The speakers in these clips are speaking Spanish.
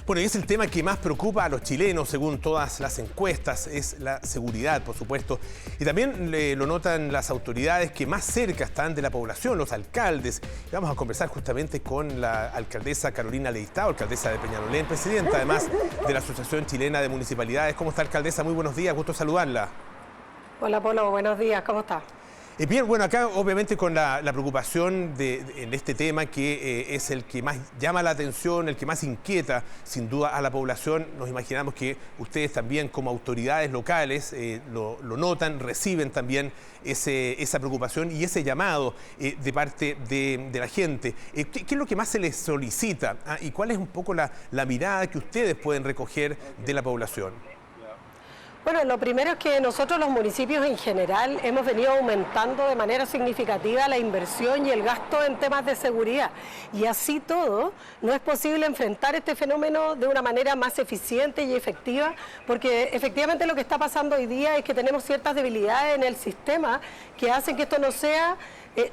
Bueno, y es el tema que más preocupa a los chilenos, según todas las encuestas, es la seguridad, por supuesto. Y también lo notan las autoridades que más cerca están de la población, los alcaldes. Y vamos a conversar justamente con la alcaldesa Carolina Leistao, alcaldesa de Peñalolén, presidenta además de la Asociación Chilena de Municipalidades. ¿Cómo está, alcaldesa? Muy buenos días, gusto saludarla. Hola, Polo, buenos días, ¿cómo está? Bien, bueno, acá obviamente con la preocupación en este tema que es el que más llama la atención, el que más inquieta sin duda a la población. Nos imaginamos que ustedes también como autoridades locales lo notan, reciben también esa preocupación y ese llamado de parte de la gente. ¿Qué es lo que más se les solicita? ¿Y cuál es un poco la mirada que ustedes pueden recoger de la población? Bueno, lo primero es que nosotros los municipios en general hemos venido aumentando de manera significativa la inversión y el gasto en temas de seguridad. Y así todo, no es posible enfrentar este fenómeno de una manera más eficiente y efectiva, porque efectivamente lo que está pasando hoy día es que tenemos ciertas debilidades en el sistema que hacen que esto no sea...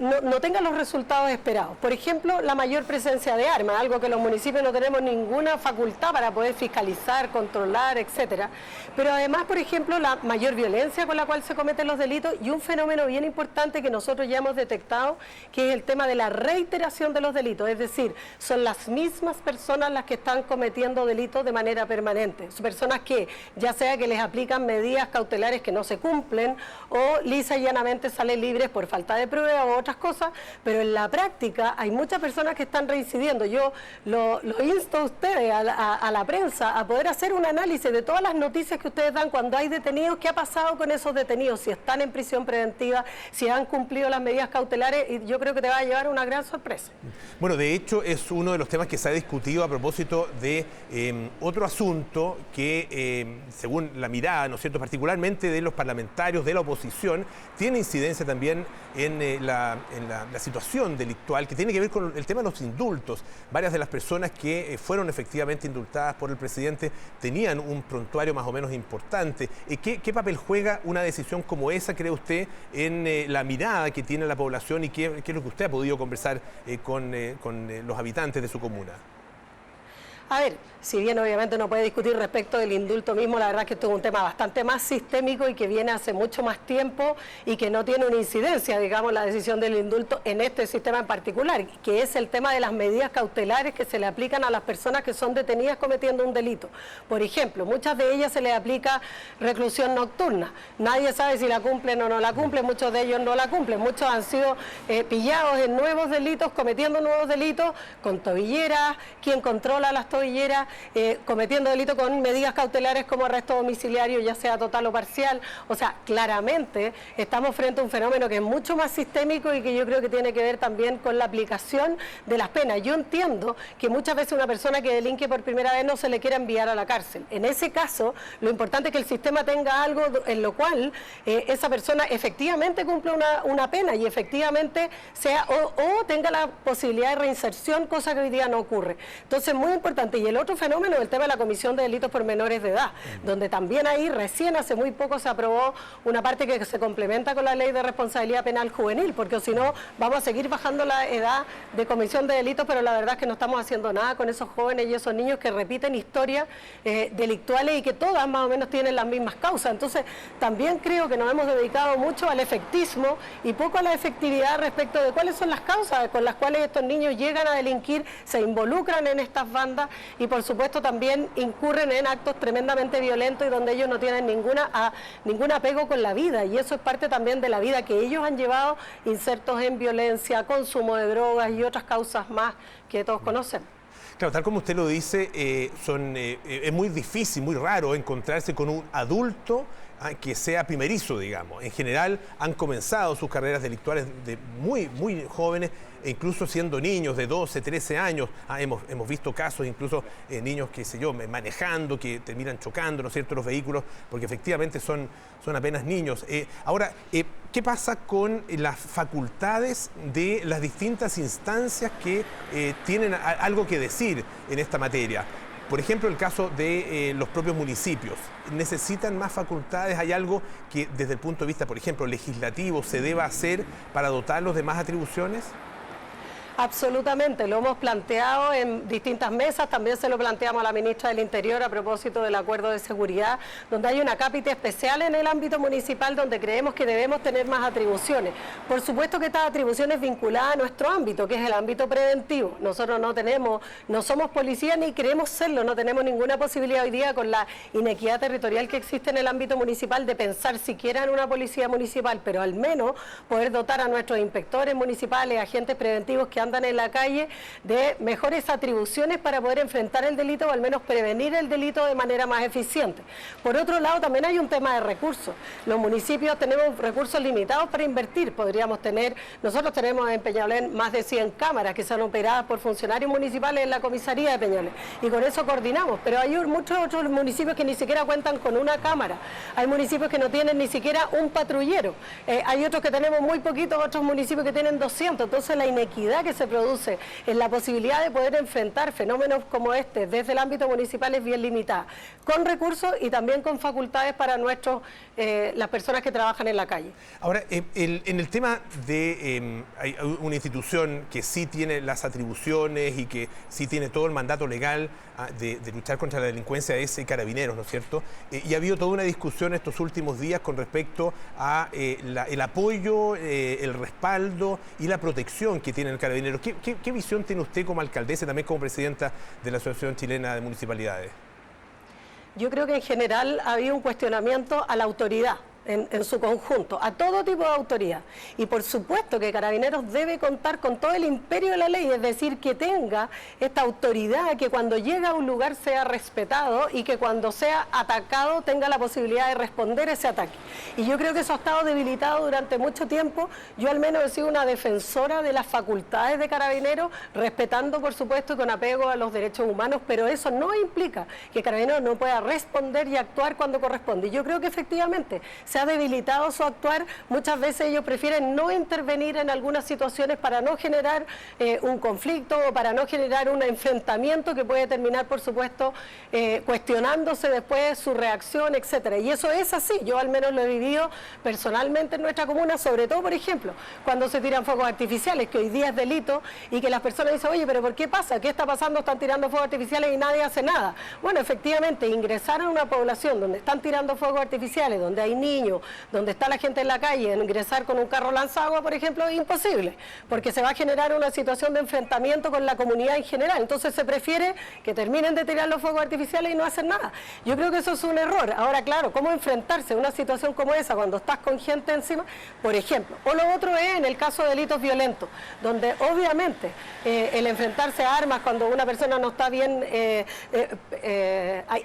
no tenga los resultados esperados. Por ejemplo, la mayor presencia de armas, algo que los municipios no tenemos ninguna facultad para poder fiscalizar, controlar, etcétera. Pero además, por ejemplo, la mayor violencia con la cual se cometen los delitos y un fenómeno bien importante que nosotros ya hemos detectado, que es el tema de la reiteración de los delitos. Es decir, son las mismas personas las que están cometiendo delitos de manera permanente. Son personas que, ya sea que les aplican medidas cautelares que no se cumplen o lisa y llanamente salen libres por falta de prueba o otras cosas, pero en la práctica hay muchas personas que están reincidiendo. Yo lo insto a ustedes, a la prensa, a poder hacer un análisis de todas las noticias que ustedes dan cuando hay detenidos, qué ha pasado con esos detenidos, si están en prisión preventiva, si han cumplido las medidas cautelares, y yo creo que te va a llevar una gran sorpresa. Bueno, de hecho es uno de los temas que se ha discutido a propósito de otro asunto que, según la mirada, ¿no es cierto?, particularmente de los parlamentarios de la oposición, tiene incidencia también en la situación delictual, que tiene que ver con el tema de los indultos. Varias de las personas que fueron efectivamente indultadas por el presidente tenían un prontuario más o menos importante. ¿Qué papel juega una decisión como esa, cree usted, en la mirada que tiene la población y qué es lo que usted ha podido conversar con los habitantes de su comuna? A ver, si bien obviamente no puede discutir respecto del indulto mismo, la verdad es que esto es un tema bastante más sistémico y que viene hace mucho más tiempo y que no tiene una incidencia, digamos, la decisión del indulto en este sistema en particular, que es el tema de las medidas cautelares que se le aplican a las personas que son detenidas cometiendo un delito. Por ejemplo, muchas de ellas se les aplica reclusión nocturna. Nadie sabe si la cumplen o no la cumplen, muchos de ellos no la cumplen. Muchos han sido pillados en nuevos delitos, cometiendo nuevos delitos, con tobilleras, quien controla las tobilleras, cometiendo delitos con medidas cautelares como arresto domiciliario, ya sea total o parcial. O sea, claramente estamos frente a un fenómeno que es mucho más sistémico y que yo creo que tiene que ver también con la aplicación de las penas. Yo entiendo que muchas veces una persona que delinque por primera vez no se le quiere enviar a la cárcel. En ese caso, lo importante es que el sistema tenga algo en lo cual esa persona efectivamente cumpla una pena y efectivamente sea o tenga la posibilidad de reinserción, cosa que hoy día no ocurre. Entonces, muy importante. Y el otro fenómeno es el tema de la Comisión de Delitos por Menores de Edad, donde también ahí recién hace muy poco se aprobó una parte que se complementa con la Ley de Responsabilidad Penal Juvenil, porque si no vamos a seguir bajando la edad de comisión de delitos, pero la verdad es que no estamos haciendo nada con esos jóvenes y esos niños que repiten historias delictuales y que todas más o menos tienen las mismas causas. Entonces, también creo que nos hemos dedicado mucho al efectismo y poco a la efectividad respecto de cuáles son las causas con las cuales estos niños llegan a delinquir, se involucran en estas bandas y por supuesto también incurren en actos tremendamente violentos y donde ellos no tienen ningún apego con la vida, y eso es parte también de la vida que ellos han llevado, insertos en violencia, consumo de drogas y otras causas más que todos conocen. Claro, tal como usted lo dice, es muy difícil, muy raro encontrarse con un adulto que sea primerizo, digamos. En general han comenzado sus carreras delictuales de muy jóvenes, e incluso siendo niños de 12, 13 años. Hemos visto casos, incluso niños, qué sé yo, manejando, que terminan chocando, ¿no es cierto?, los vehículos, porque efectivamente son apenas niños. Ahora, ¿qué pasa con las facultades de las distintas instancias que tienen algo que decir en esta materia? Por ejemplo, el caso de los propios municipios. ¿Necesitan más facultades? ¿Hay algo que desde el punto de vista, por ejemplo, legislativo se deba hacer para dotarlos de más atribuciones? Absolutamente, lo hemos planteado en distintas mesas, también se lo planteamos a la ministra del Interior a propósito del acuerdo de seguridad, donde hay una cápita especial en el ámbito municipal donde creemos que debemos tener más atribuciones. Por supuesto que estas atribuciones vinculadas a nuestro ámbito, que es el ámbito preventivo. Nosotros no somos policía ni queremos serlo, no tenemos ninguna posibilidad hoy día con la inequidad territorial que existe en el ámbito municipal de pensar siquiera en una policía municipal, pero al menos poder dotar a nuestros inspectores municipales, agentes preventivos que andan en la calle de mejores atribuciones para poder enfrentar el delito o al menos prevenir el delito de manera más eficiente. Por otro lado, también hay un tema de recursos. Los municipios tenemos recursos limitados para invertir. Nosotros tenemos en Peñalolén más de 100 cámaras que son operadas por funcionarios municipales en la comisaría de Peñalolén y con eso coordinamos, pero hay muchos otros municipios que ni siquiera cuentan con una cámara. Hay municipios que no tienen ni siquiera un patrullero. Hay otros que tenemos muy poquitos, otros municipios que tienen 200. Entonces la inequidad que se produce en la posibilidad de poder enfrentar fenómenos como este desde el ámbito municipal es bien limitada, con recursos y también con facultades para las personas que trabajan en la calle. Ahora, en el tema de hay una institución que sí tiene las atribuciones y que sí tiene todo el mandato legal de luchar contra la delincuencia, es Carabineros, ¿no es cierto? Y ha habido toda una discusión estos últimos días con respecto a el apoyo, el respaldo y la protección que tiene el Carabineros. ¿Qué visión tiene usted como alcaldesa y también como presidenta de la Asociación Chilena de Municipalidades? Yo creo que en general ha habido un cuestionamiento a la autoridad en su conjunto, a todo tipo de autoridad. Y por supuesto que Carabineros debe contar con todo el imperio de la ley, es decir, que tenga esta autoridad, que cuando llega a un lugar sea respetado y que cuando sea atacado tenga la posibilidad de responder ese ataque. Y yo creo que eso ha estado debilitado durante mucho tiempo. Yo al menos he sido una defensora de las facultades de Carabineros, respetando por supuesto con apego a los derechos humanos, pero eso no implica que Carabineros no pueda responder y actuar cuando corresponde. Y yo creo que efectivamente se ha debilitado su actuar. Muchas veces ellos prefieren no intervenir en algunas situaciones para no generar un conflicto o para no generar un enfrentamiento que puede terminar, por supuesto, cuestionándose después su reacción, etcétera. Y eso es así. Yo al menos lo he vivido personalmente en nuestra comuna, sobre todo, por ejemplo, cuando se tiran fuegos artificiales, que hoy día es delito, y que las personas dicen, oye, pero ¿por qué pasa? ¿Qué está pasando? Están tirando fuegos artificiales y nadie hace nada. Bueno, efectivamente, ingresar a una población donde están tirando fuegos artificiales, donde hay niños, donde está la gente en la calle, ingresar con un carro lanzagua, por ejemplo, es imposible, porque se va a generar una situación de enfrentamiento con la comunidad en general. Entonces se prefiere que terminen de tirar los fuegos artificiales y no hacer nada. Yo creo que eso es un error. Ahora, claro, ¿cómo enfrentarse a una situación como esa cuando estás con gente encima? Por ejemplo. O lo otro es en el caso de delitos violentos, donde obviamente el enfrentarse a armas cuando una persona no está bien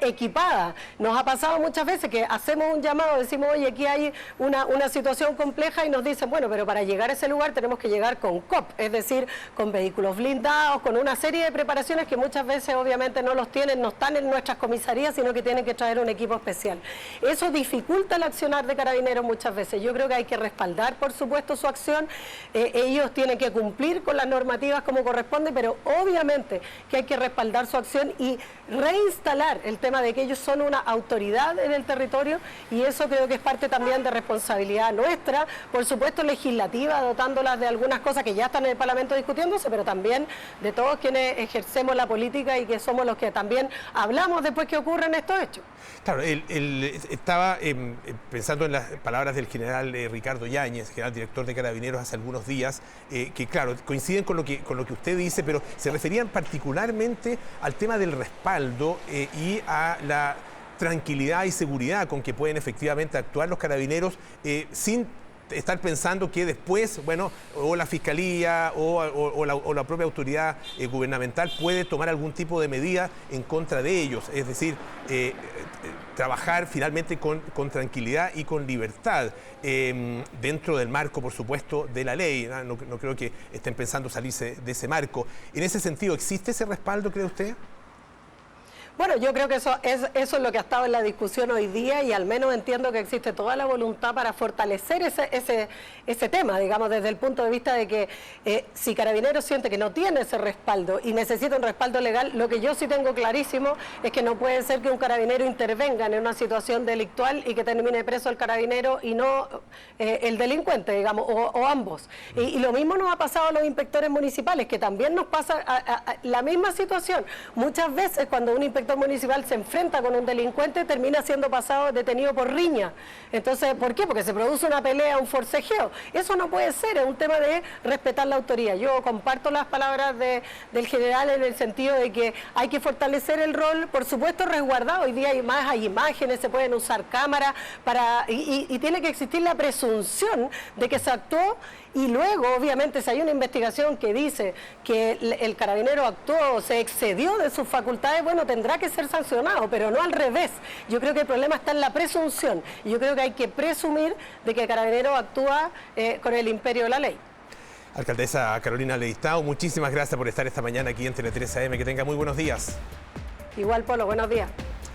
equipada. Nos ha pasado muchas veces que hacemos un llamado, decimos, oye, aquí hay una situación compleja y nos dicen, bueno, pero para llegar a ese lugar tenemos que llegar con COP, es decir, con vehículos blindados, con una serie de preparaciones que muchas veces obviamente no los tienen, no están en nuestras comisarías, sino que tienen que traer un equipo especial. Eso dificulta el accionar de Carabineros muchas veces. Yo creo que hay que respaldar, por supuesto, su acción. Ellos tienen que cumplir con las normativas como corresponde, pero obviamente que hay que respaldar su acción y reinstalar el tema de que ellos son una autoridad en el territorio, y eso creo que es parte también de responsabilidad nuestra, por supuesto legislativa, dotándolas de algunas cosas que ya están en el Parlamento discutiéndose, pero también de todos quienes ejercemos la política y que somos los que también hablamos después que ocurren estos hechos. Claro, estaba pensando en las palabras del general Ricardo Yáñez, general director de Carabineros, hace algunos días, que claro, coinciden con lo que usted dice, pero se referían particularmente al tema del respaldo y a la tranquilidad y seguridad con que pueden efectivamente actuar los Carabineros sin estar pensando que después, bueno, o la Fiscalía o la propia autoridad gubernamental puede tomar algún tipo de medida en contra de ellos. Es decir, trabajar finalmente con tranquilidad y con libertad, dentro del marco, por supuesto, de la ley. No creo que estén pensando salirse de ese marco. En ese sentido, ¿existe ese respaldo, cree usted? Bueno, yo creo que eso es lo que ha estado en la discusión hoy día y al menos entiendo que existe toda la voluntad para fortalecer ese tema, digamos, desde el punto de vista de que si Carabineros siente que no tiene ese respaldo y necesita un respaldo legal, lo que yo sí tengo clarísimo es que no puede ser que un carabinero intervenga en una situación delictual y que termine preso el carabinero y no el delincuente, digamos, o ambos. Y lo mismo nos ha pasado a los inspectores municipales, que también nos pasa la misma situación. Muchas veces cuando un inspector municipal se enfrenta con un delincuente termina siendo detenido por riña. Entonces, ¿por qué? Porque se produce una pelea, un forcejeo. Eso no puede ser, es un tema de respetar la autoría. Yo comparto las palabras del general en el sentido de que hay que fortalecer el rol, por supuesto resguardado. Hoy día hay imágenes, se pueden usar cámaras y tiene que existir la presunción de que se actuó. Y luego, obviamente, si hay una investigación que dice que el carabinero actuó, se excedió de sus facultades, bueno, tendrá que ser sancionado, pero no al revés. Yo creo que el problema está en la presunción. Y yo creo que hay que presumir de que el carabinero actúa con el imperio de la ley. Alcaldesa Carolina Leistao, muchísimas gracias por estar esta mañana aquí en Tele 13 AM. Que tenga muy buenos días. Igual, Polo, buenos días.